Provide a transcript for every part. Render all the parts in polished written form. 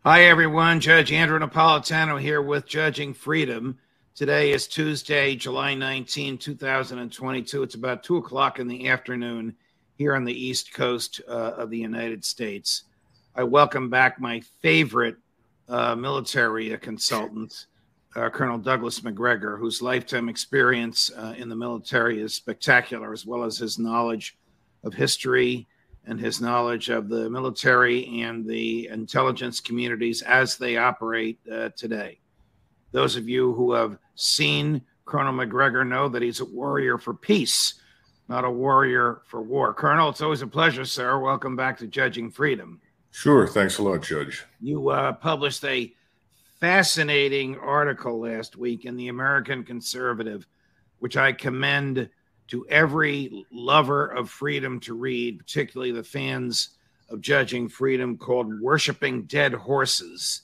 Hi, everyone. Judge Andrew Napolitano here with Judging Freedom. Today is Tuesday, July 19, 2022. It's about 2 o'clock in the afternoon here on the East Coast of the United States. I welcome back my favorite military consultant, Colonel Douglas Macgregor, whose lifetime experience in the military is spectacular, as well as his knowledge of history and his knowledge of the military and the intelligence communities as they operate today. Those of you who have seen Colonel Macgregor know that he's a warrior for peace, not a warrior for war. Colonel, it's always a pleasure, sir. Welcome back to Judging Freedom. Sure. Thanks a lot, Judge. You published a fascinating article last week in the American Conservative, which I commend to every lover of freedom to read, particularly the fans of Judging Freedom, called Worshipping Dead Horses.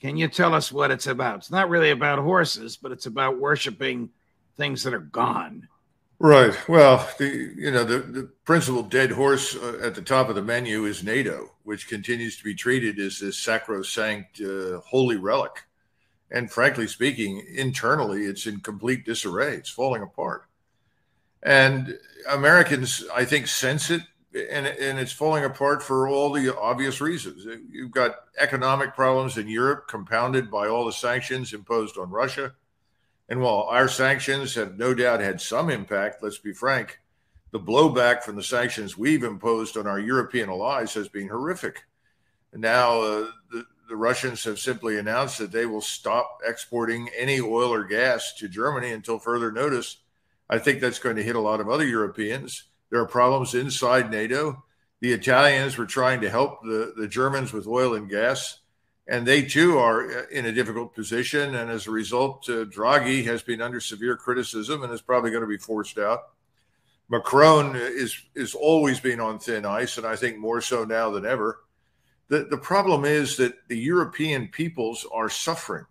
Can you tell us what it's about? It's not really about horses, but it's about worshiping things that are gone. Right. Well, the principal dead horse at the top of the menu is NATO, which continues to be treated as this sacrosanct holy relic. And frankly speaking, internally, it's in complete disarray. It's falling apart. And Americans, I think, sense it, and it's falling apart for all the obvious reasons. You've got economic problems in Europe compounded by all the sanctions imposed on Russia. And while our sanctions have no doubt had some impact, let's be frank, the blowback from the sanctions we've imposed on our European allies has been horrific. And now the Russians have simply announced that they will stop exporting any oil or gas to Germany until further notice. I think that's going to hit a lot of other Europeans. There are problems inside NATO. The Italians were trying to help the Germans with oil and gas, and they too are in a difficult position. And as a result, Draghi has been under severe criticism and is probably going to be forced out. Macron is always been on thin ice, and I think more so now than ever. The problem is that the European peoples are suffering.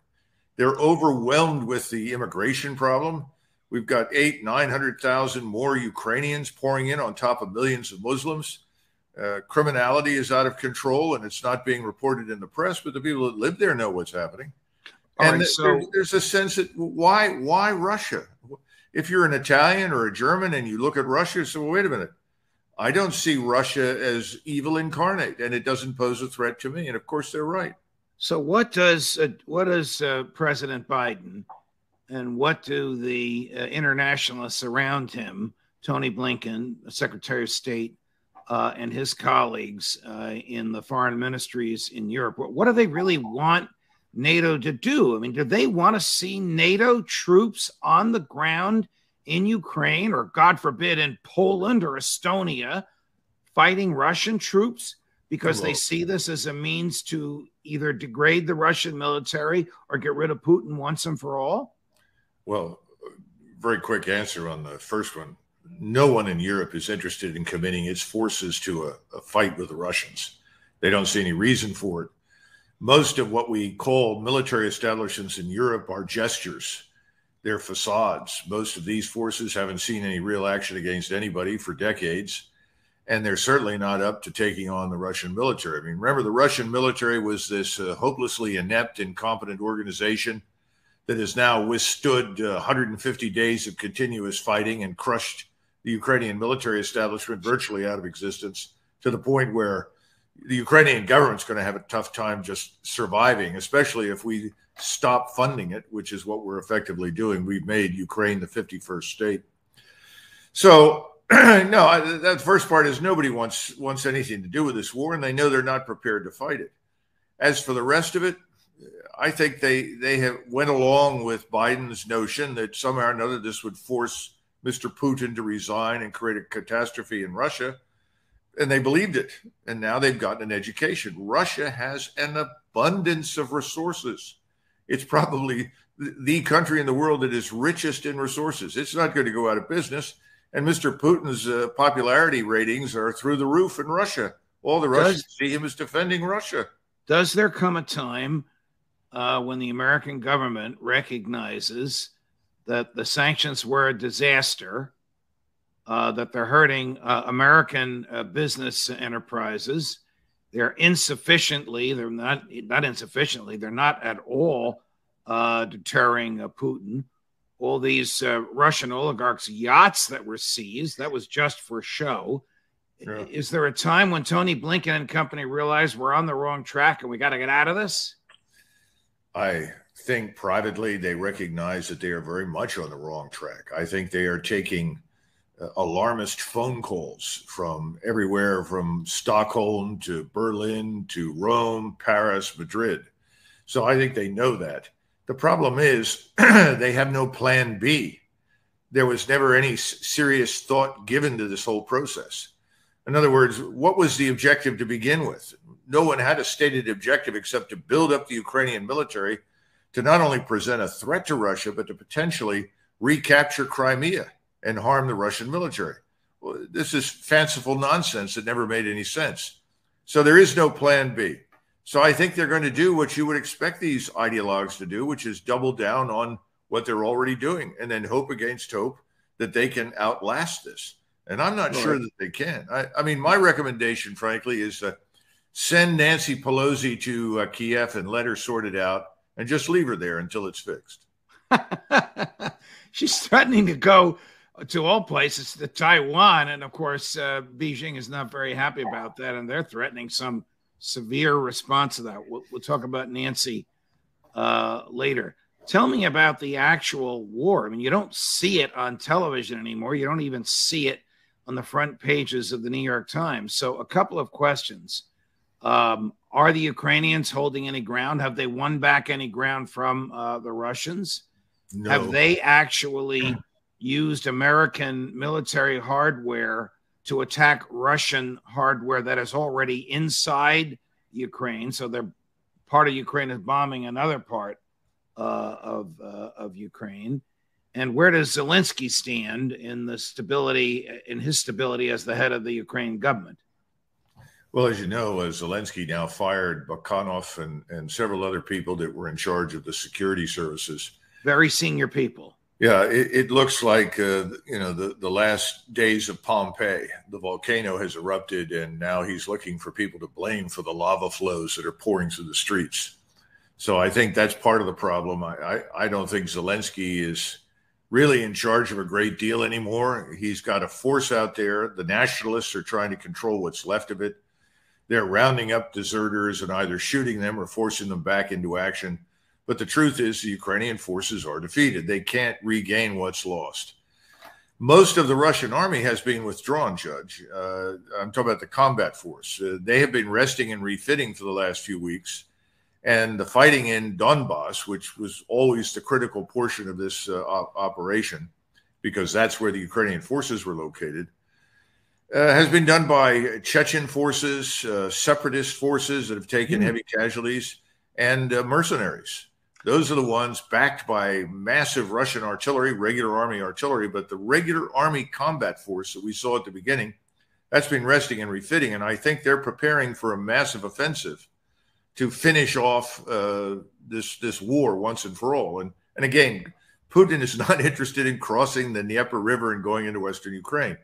They're overwhelmed with the immigration problem. We've got 900,000 more Ukrainians pouring in on top of millions of Muslims. Criminality is out of control, and it's not being reported in the press, but the people that live there know what's happening. And there's a sense that why Russia? If you're an Italian or a German and you look at Russia, you say, well, wait a minute. I don't see Russia as evil incarnate, and it doesn't pose a threat to me. And of course, they're right. So what does President Biden and what do the internationalists around him, Tony Blinken, Secretary of State, and his colleagues in the foreign ministries in Europe, what do they really want NATO to do? I mean, do they want to see NATO troops on the ground in Ukraine or, God forbid, in Poland or Estonia fighting Russian troops because they see this as a means to either degrade the Russian military or get rid of Putin once and for all? Well, very quick answer on the first one. No one in Europe is interested in committing its forces to a fight with the Russians. They don't see any reason for it. Most of what we call military establishments in Europe are gestures. They're facades. Most of these forces haven't seen any real action against anybody for decades, and they're certainly not up to taking on the Russian military. I mean, remember, the Russian military was this hopelessly inept, incompetent organization that has now withstood 150 days of continuous fighting and crushed the Ukrainian military establishment virtually out of existence, to the point where the Ukrainian government's going to have a tough time just surviving, especially if we stop funding it, which is what we're effectively doing. We've made Ukraine the 51st state. So, no, that first part is nobody wants anything to do with this war, and they know they're not prepared to fight it. As for the rest of it, I think they have went along with Biden's notion that somehow or another this would force Mr. Putin to resign and create a catastrophe in Russia. And they believed it. And now they've gotten an education. Russia has an abundance of resources. It's probably the country in the world that is richest in resources. It's not going to go out of business. And Mr. Putin's popularity ratings are through the roof in Russia. All the Russians see him as defending Russia. Does there come a time when the American government recognizes that the sanctions were a disaster, that they're hurting American business enterprises, they're insufficiently, they're not insufficiently, they're not at all deterring Putin. All these Russian oligarchs' yachts that were seized, that was just for show. Yeah. Is there a time when Tony Blinken and company realized we're on the wrong track and we got to get out of this? I think privately they recognize that they are very much on the wrong track. I think they are taking alarmist phone calls from everywhere, from Stockholm to Berlin to Rome, Paris, Madrid. So I think they know that. The problem is they have no plan B. There was never any serious thought given to this whole process. In other words, what was the objective to begin with? No one had a stated objective except to build up the Ukrainian military to not only present a threat to Russia, but to potentially recapture Crimea and harm the Russian military. Well, this is fanciful nonsense that never made any sense. So there is no plan B. So I think they're going to do what you would expect these ideologues to do, which is double down on what they're already doing and then hope against hope that they can outlast this. And I'm not sure that they can. I mean, my recommendation, frankly, is send Nancy Pelosi to Kiev and let her sort it out and just leave her there until it's fixed. She's threatening to go to all places, to Taiwan. And of course, Beijing is not very happy about that. And they're threatening some severe response to that. We'll talk about Nancy later. Tell me about the actual war. I mean, you don't see it on television anymore. You don't even see it on the front pages of the New York Times. So a couple of questions. Are the Ukrainians holding any ground? Have they won back any ground from the Russians? No. Have they actually used American military hardware to attack Russian hardware that is already inside Ukraine? So they're part of Ukraine is bombing another part of Ukraine. And where does Zelensky stand in his stability as the head of the Ukrainian government? Well, as you know, Zelensky now fired Bakhanov and several other people that were in charge of the security services. Very senior people. Yeah, it looks like, the last days of Pompeii. The volcano has erupted, and now he's looking for people to blame for the lava flows that are pouring through the streets. So I think that's part of the problem. I don't think Zelensky is really in charge of a great deal anymore. He's got a force out there. The nationalists are trying to control what's left of it. They're rounding up deserters and either shooting them or forcing them back into action. But the truth is the Ukrainian forces are defeated. They can't regain what's lost. Most of the Russian army has been withdrawn, Judge. I'm talking about the combat force. They have been resting and refitting for the last few weeks. And the fighting in Donbass, which was always the critical portion of this operation, because that's where the Ukrainian forces were located, has been done by Chechen forces, separatist forces that have taken heavy casualties, and mercenaries. Those are the ones backed by massive Russian artillery, regular army artillery, but the regular army combat force that we saw at the beginning, that's been resting and refitting. And I think they're preparing for a massive offensive to finish off this war once and for all. And again, Putin is not interested in crossing the Dnieper River and going into Western Ukraine.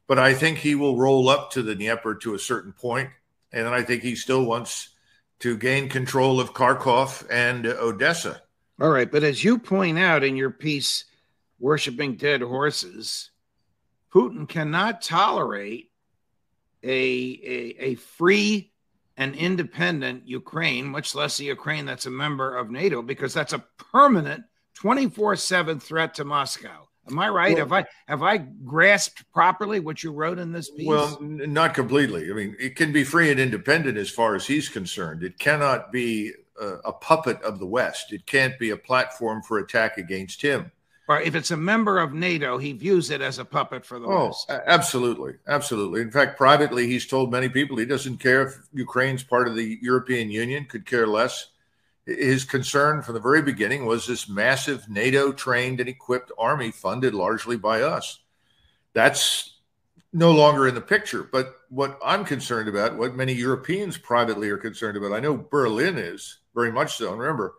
But I think he will roll up to the Dnieper to a certain point, and then I think he still wants to gain control of Kharkov and Odessa. All right, but as you point out in your piece, Worshipping Dead Horses, Putin cannot tolerate a free and independent Ukraine, much less a Ukraine that's a member of NATO, because that's a permanent 24/7 threat to Moscow. Am I right? Well, have I grasped properly what you wrote in this piece? Well, not completely. I mean, it can be free and independent as far as he's concerned. It cannot be a puppet of the West. It can't be a platform for attack against him. Or if it's a member of NATO, he views it as a puppet for the West. Absolutely. Absolutely. In fact, privately, he's told many people he doesn't care if Ukraine's part of the European Union, could care less. His concern from the very beginning was this massive NATO-trained and equipped army funded largely by us. That's no longer in the picture. But what I'm concerned about, what many Europeans privately are concerned about, I know Berlin is very much so. And remember,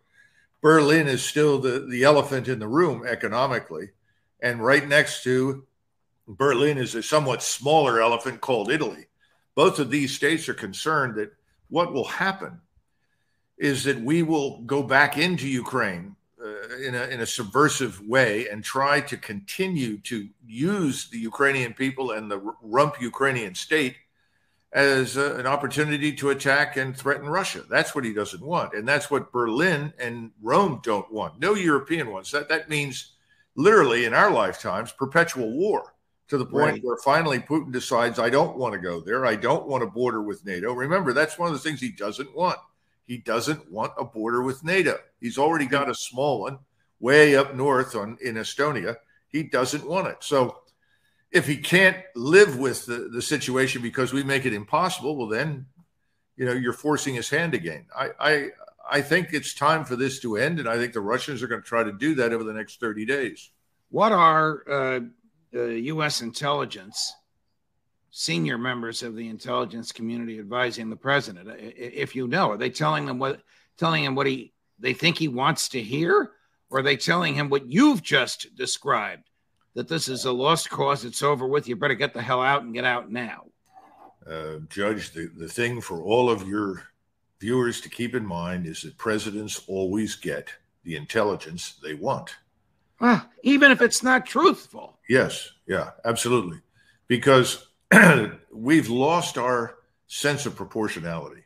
Berlin is still the elephant in the room economically. And right next to Berlin is a somewhat smaller elephant called Italy. Both of these states are concerned that what will happen is that we will go back into Ukraine in a subversive way and try to continue to use the Ukrainian people and the rump Ukrainian state as an opportunity to attack and threaten Russia. That's what he doesn't want. And that's what Berlin and Rome don't want. No European wants that. That means literally in our lifetimes, perpetual war, to the point where finally Putin decides, I don't want to go there. I don't want a border with NATO. Remember, that's one of the things he doesn't want. He doesn't want a border with NATO. He's already got a small one way up north in Estonia. He doesn't want it. So if he can't live with the situation because we make it impossible, well, then, you're forcing his hand again. I think it's time for this to end, and I think the Russians are going to try to do that over the next 30 days. What are U.S. intelligence, senior members of the intelligence community advising the president? If you know, are they telling him what they think he wants to hear? Or are they telling him what you've just described, that this is a lost cause, it's over with, you better get the hell out and get out now? Judge, the thing for all of your viewers to keep in mind is that presidents always get the intelligence they want. Even if it's not truthful. Yes, yeah, absolutely. Because we've lost our sense of proportionality.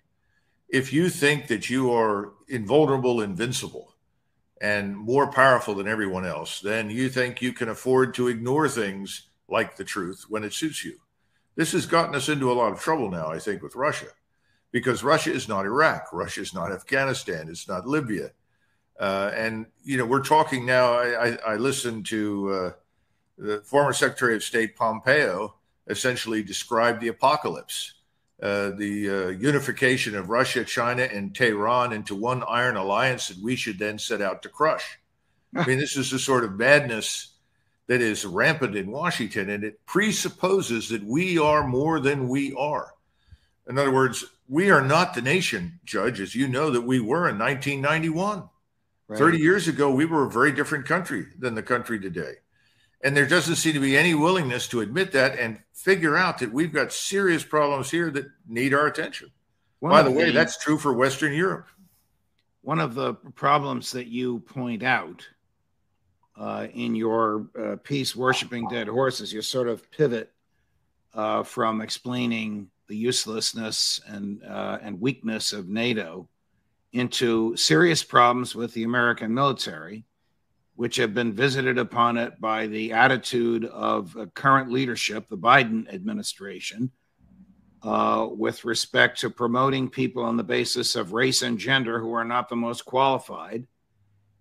If you think that you are invulnerable, invincible, and more powerful than everyone else, then you think you can afford to ignore things like the truth when it suits you. This has gotten us into a lot of trouble now, I think, with Russia, because Russia is not Iraq. Russia is not Afghanistan. It's not Libya. And, we're talking now, I listened to the former Secretary of State Pompeo essentially describe the apocalypse, the unification of Russia, China, and Tehran into one iron alliance that we should then set out to crush. I mean, this is the sort of madness that is rampant in Washington, and it presupposes that we are more than we are. In other words, we are not the nation, Judge, as you know, that we were in 1991. Right. 30 years ago, we were a very different country than the country today. And there doesn't seem to be any willingness to admit that and figure out that we've got serious problems here that need our attention. By the way, that's true for Western Europe. One of the problems that you point out in your piece, Worshipping Dead Horses, you sort of pivot from explaining the uselessness and weakness of NATO into serious problems with the American military, which have been visited upon it by the attitude of current leadership, the Biden administration, with respect to promoting people on the basis of race and gender who are not the most qualified,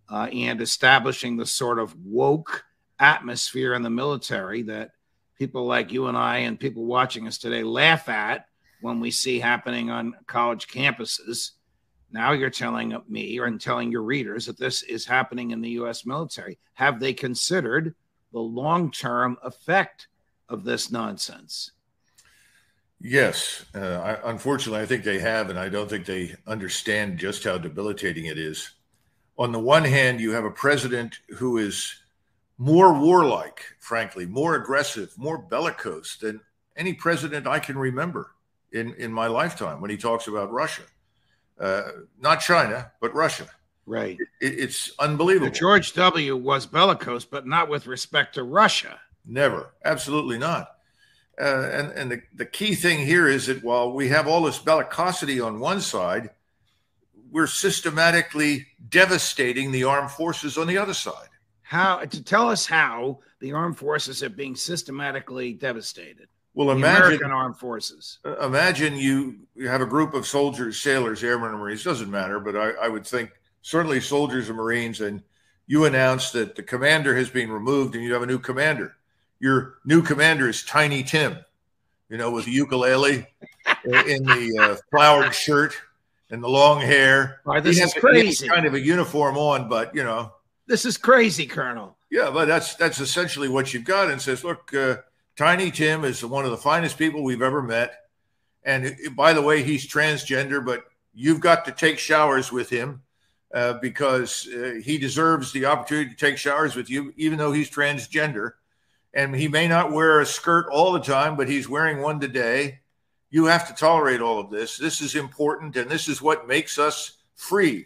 and establishing the sort of woke atmosphere in the military that people like you and I and people watching us today laugh at when we see happening on college campuses. Now you're telling me and telling your readers that this is happening in the U.S. military. Have they considered the long-term effect of this nonsense? Yes. Unfortunately, I think they have, and I don't think they understand just how debilitating it is. On the one hand, you have a president who is more warlike, frankly, more aggressive, more bellicose than any president I can remember in my lifetime when he talks about Russia. Not China, but Russia. Right. It's unbelievable. George W. was bellicose, but not with respect to Russia. Never. Absolutely not. And the key thing here is that while we have all this bellicosity on one side, we're systematically devastating the armed forces on the other side. To tell us how the armed forces are being systematically devastated. Well, imagine American armed forces. Imagine you have a group of soldiers, sailors, airmen, and Marines, doesn't matter, but I would think certainly soldiers and Marines, and you announce that the commander has been removed and you have a new commander. Your new commander is Tiny Tim, with a ukulele in the flowered shirt and the long hair. Right, this is crazy. He has kind of a uniform on, but, This is crazy, Colonel. Yeah, but that's essentially what you've got, and says, look, Tiny Tim is one of the finest people we've ever met. And by the way, he's transgender, but you've got to take showers with him because he deserves the opportunity to take showers with you, even though he's transgender. And he may not wear a skirt all the time, but he's wearing one today. You have to tolerate all of this. This is important, and this is what makes us free.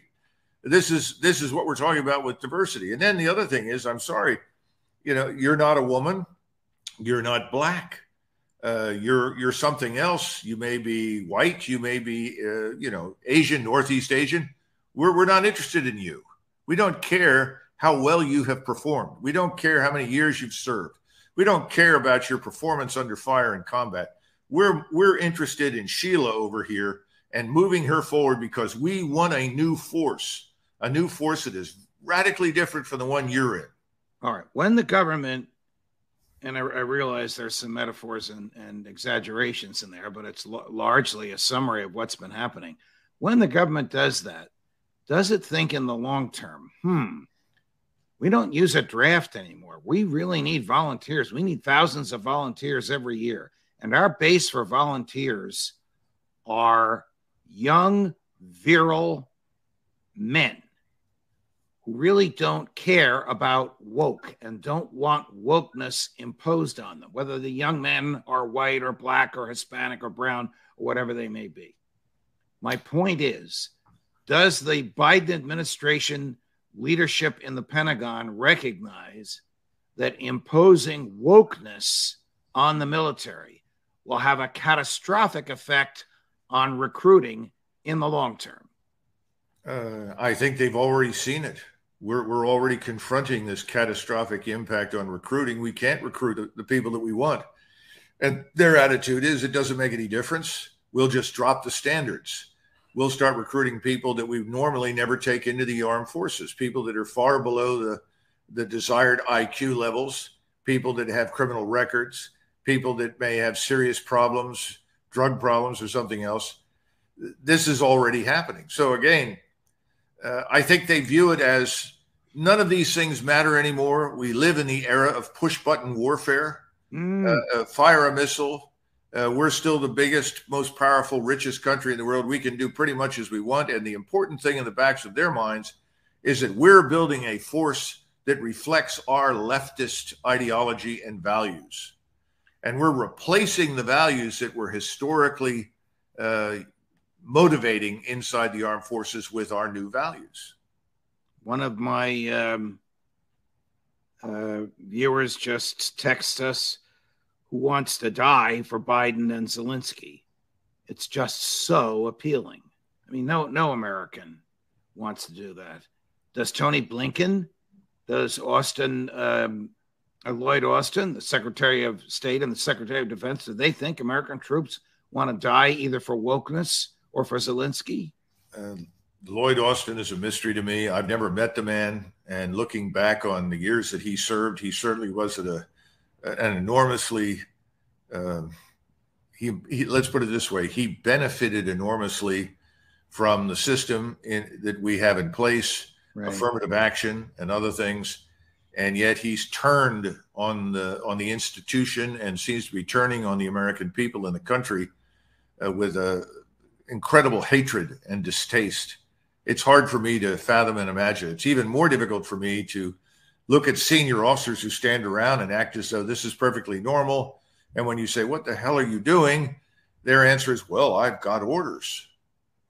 This is what we're talking about with diversity. And then the other thing is, I'm sorry, you're not a woman, you're not black, you're something else. You may be white, you may be Asian, Northeast Asian. We're not interested in you. We don't care how well you have performed. We don't care how many years you've served. We don't care about your performance under fire in combat. We're interested in Sheila over here and moving her forward because we want a new force that is radically different from the one you're in. All right. When the government, and I realize there's some metaphors and exaggerations in there, but it's largely a summary of what's been happening. When the government does that, does it think in the long term, we don't use a draft anymore. We really need volunteers. We need thousands of volunteers every year. And our base for volunteers are young, virile men who really don't care about woke and don't want wokeness imposed on them, whether the young men are white or black or Hispanic or brown or whatever they may be. My point is, does the Biden administration leadership in the Pentagon recognize that imposing wokeness on the military will have a catastrophic effect on recruiting in the long term? I think they've already seen it. We're already confronting this catastrophic impact on recruiting. We can't recruit the people that we want. And their attitude is, it doesn't make any difference. We'll just drop the standards. We'll start recruiting people that we normally never take into the armed forces, people that are far below the desired IQ levels, people that have criminal records, people that may have serious problems, drug problems or something else. This is already happening. So again, I think they view it as none of these things matter anymore. We live in the era of push-button warfare. Fire a missile. We're still the biggest, most powerful, richest country in the world. We can do pretty much as we want. And the important thing in the backs of their minds is that we're building a force that reflects our leftist ideology and values. And we're replacing the values that were historically motivating inside the armed forces with our new values. One of my viewers just texted us, who wants to die for Biden and Zelensky. It's just so appealing. I mean, no American wants to do that. Does Tony Blinken? Does Lloyd Austin, the Secretary of State and the Secretary of Defense, do they think American troops want to die either for wokeness or for Zelensky? Lloyd Austin is a mystery to me. I've never met the man. And looking back on the years that he served, he certainly was an enormously, let's put it this way, he benefited enormously from the system that we have in place, right. Affirmative action and other things. And yet he's turned on the institution and seems to be turning on the American people in the country with incredible hatred and distaste. It's hard for me to fathom and imagine. It's even more difficult for me to look at senior officers who stand around and act as though this is perfectly normal. And when you say, what the hell are you doing? Their answer is, well, I've got orders.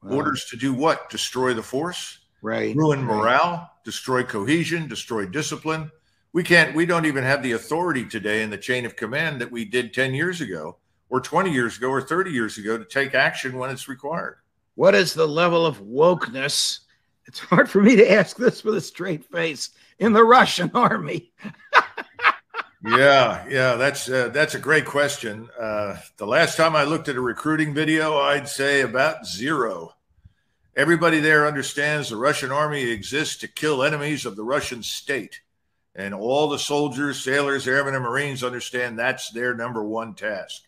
Wow. Orders to do what? Destroy the force? Right. Ruin morale, destroy cohesion, destroy discipline. We don't even have the authority today in the chain of command that we did 10 years ago or 20 years ago or 30 years ago to take action when it's required. What is the level of wokeness? It's hard for me to ask this with a straight face in the Russian army. Yeah, that's a great question. The last time I looked at a recruiting video, I'd say about zero. Everybody there understands the Russian army exists to kill enemies of the Russian state. And all the soldiers, sailors, airmen, and Marines understand that's their number one task.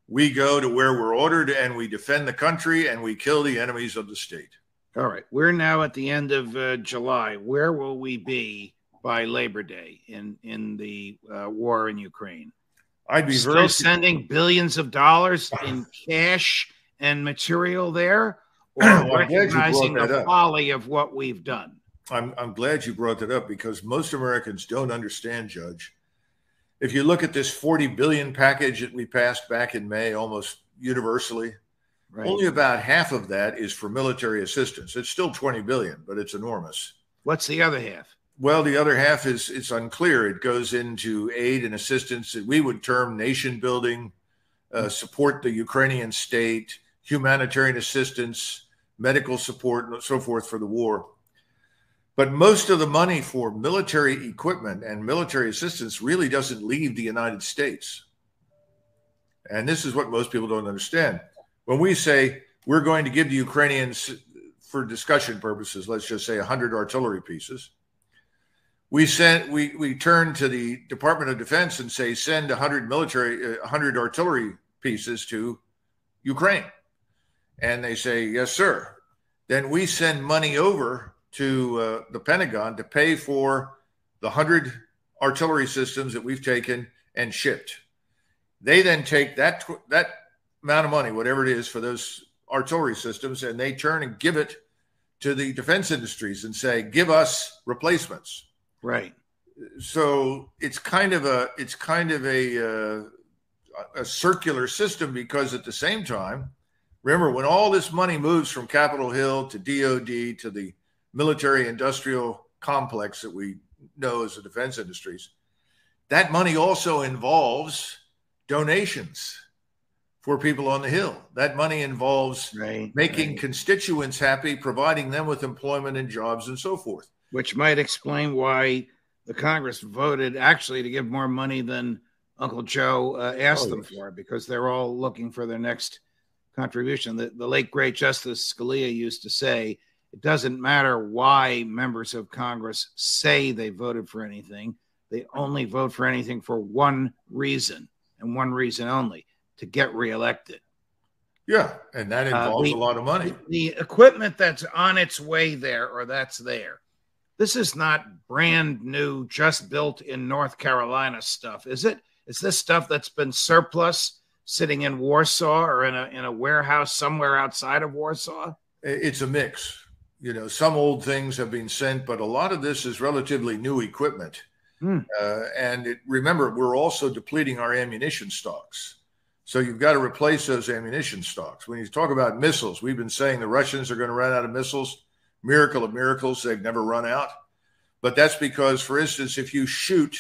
We go to where we're ordered and we defend the country and we kill the enemies of the state. All right. We're now at the end of July. Where will we be by Labor Day in the war in Ukraine? I'd be still sending billions of dollars in cash and material there, or recognizing the folly of what we've done? I'm glad you brought that up because most Americans don't understand, Judge. If you look at this $40 billion package that we passed back in May, almost universally. Right. Only about half of that is for military assistance. It's still 20 billion, but it's enormous. What's the other half? Well, the other half is it's unclear. It goes into aid and assistance that we would term nation building, support the Ukrainian state, humanitarian assistance, medical support, and so forth for the war. But most of the money for military equipment and military assistance really doesn't leave the United States. And this is what most people don't understand. When we say we're going to give the Ukrainians, for discussion purposes, let's just say 100 artillery pieces, we turn to the Department of Defense and say, send 100 artillery pieces to Ukraine. And they say, yes, sir. Then we send money over to the Pentagon to pay for the 100 artillery systems that we've taken and shipped. They then take that amount of money, whatever it is, for those artillery systems, and they turn and give it to the defense industries and say, give us replacements. Right. So it's kind of a circular system, because at the same time, remember, when all this money moves from Capitol Hill to DOD to the military industrial complex that we know as the defense industries, that money also involves donations for people on the Hill. That money involves making constituents happy, providing them with employment and jobs and so forth. Which might explain why the Congress voted actually to give more money than Uncle Joe asked them for, because they're all looking for their next contribution. The late, great Justice Scalia used to say, it doesn't matter why members of Congress say they voted for anything. They only vote for anything for one reason, and one reason only: to get reelected. Yeah, and that involves a lot of money. The equipment that's on its way there, or that's there, this is not brand new, just built in North Carolina stuff, is it? Is this stuff that's been surplus, sitting in Warsaw or in a warehouse somewhere outside of Warsaw? It's a mix. You know, some old things have been sent, but a lot of this is relatively new equipment. Remember, we're also depleting our ammunition stocks. So you've got to replace those ammunition stocks. When you talk about missiles, we've been saying the Russians are going to run out of missiles. Miracle of miracles, they've never run out. But that's because, for instance, if you shoot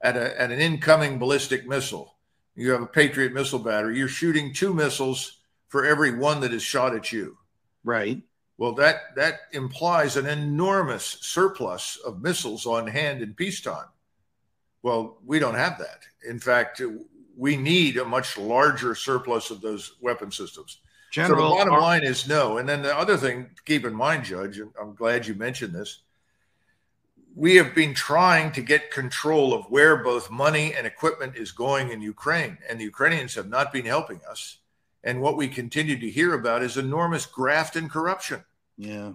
at an incoming ballistic missile, you have a Patriot missile battery, you're shooting 2 missiles for every one that is shot at you. Right. Well, that implies an enormous surplus of missiles on hand in peacetime. Well, we don't have that. In fact, we need a much larger surplus of those weapon systems. General, so the bottom line is no. And then the other thing to keep in mind, Judge, and I'm glad you mentioned this, we have been trying to get control of where both money and equipment is going in Ukraine, and the Ukrainians have not been helping us. And what we continue to hear about is enormous graft and corruption. Yeah.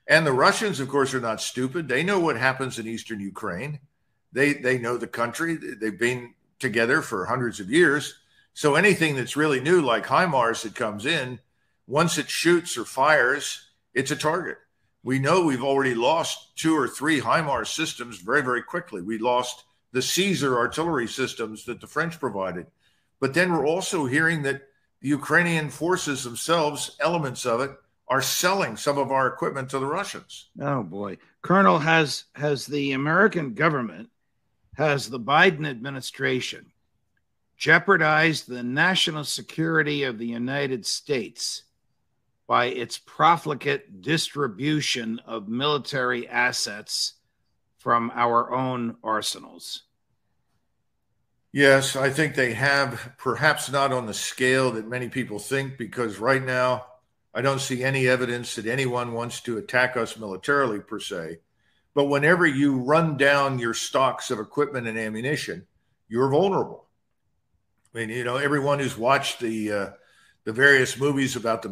And the Russians, of course, are not stupid. They know what happens in eastern Ukraine. They know the country. They've been together for hundreds of years. So anything that's really new, like HIMARS that comes in, once it shoots or fires, it's a target. We know we've already lost 2 or 3 HIMARS systems very, very quickly. We lost the Caesar artillery systems that the French provided. But then we're also hearing that the Ukrainian forces themselves, elements of it, are selling some of our equipment to the Russians. Oh, boy. Colonel, has the American government, has the Biden administration jeopardized the national security of the United States by its profligate distribution of military assets from our own arsenals? Yes, I think they have, perhaps not on the scale that many people think, because right now I don't see any evidence that anyone wants to attack us militarily per se. But whenever you run down your stocks of equipment and ammunition, you're vulnerable. I mean, you know, everyone who's watched the various movies about the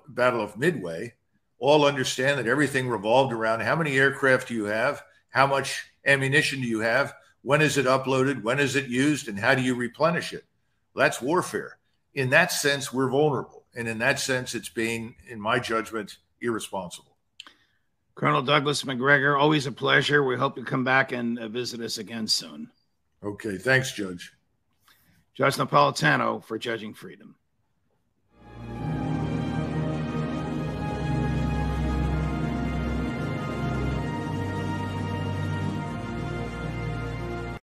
Battle of Midway all understand that everything revolved around how many aircraft do you have, how much ammunition do you have, when is it uploaded, when is it used, and how do you replenish it? Well, that's warfare. In that sense, we're vulnerable. And in that sense, it's being, in my judgment, irresponsible. Colonel Douglas Macgregor, always a pleasure. We hope you come back and visit us again soon. Okay. Thanks, Judge. Judge Napolitano for Judging Freedom.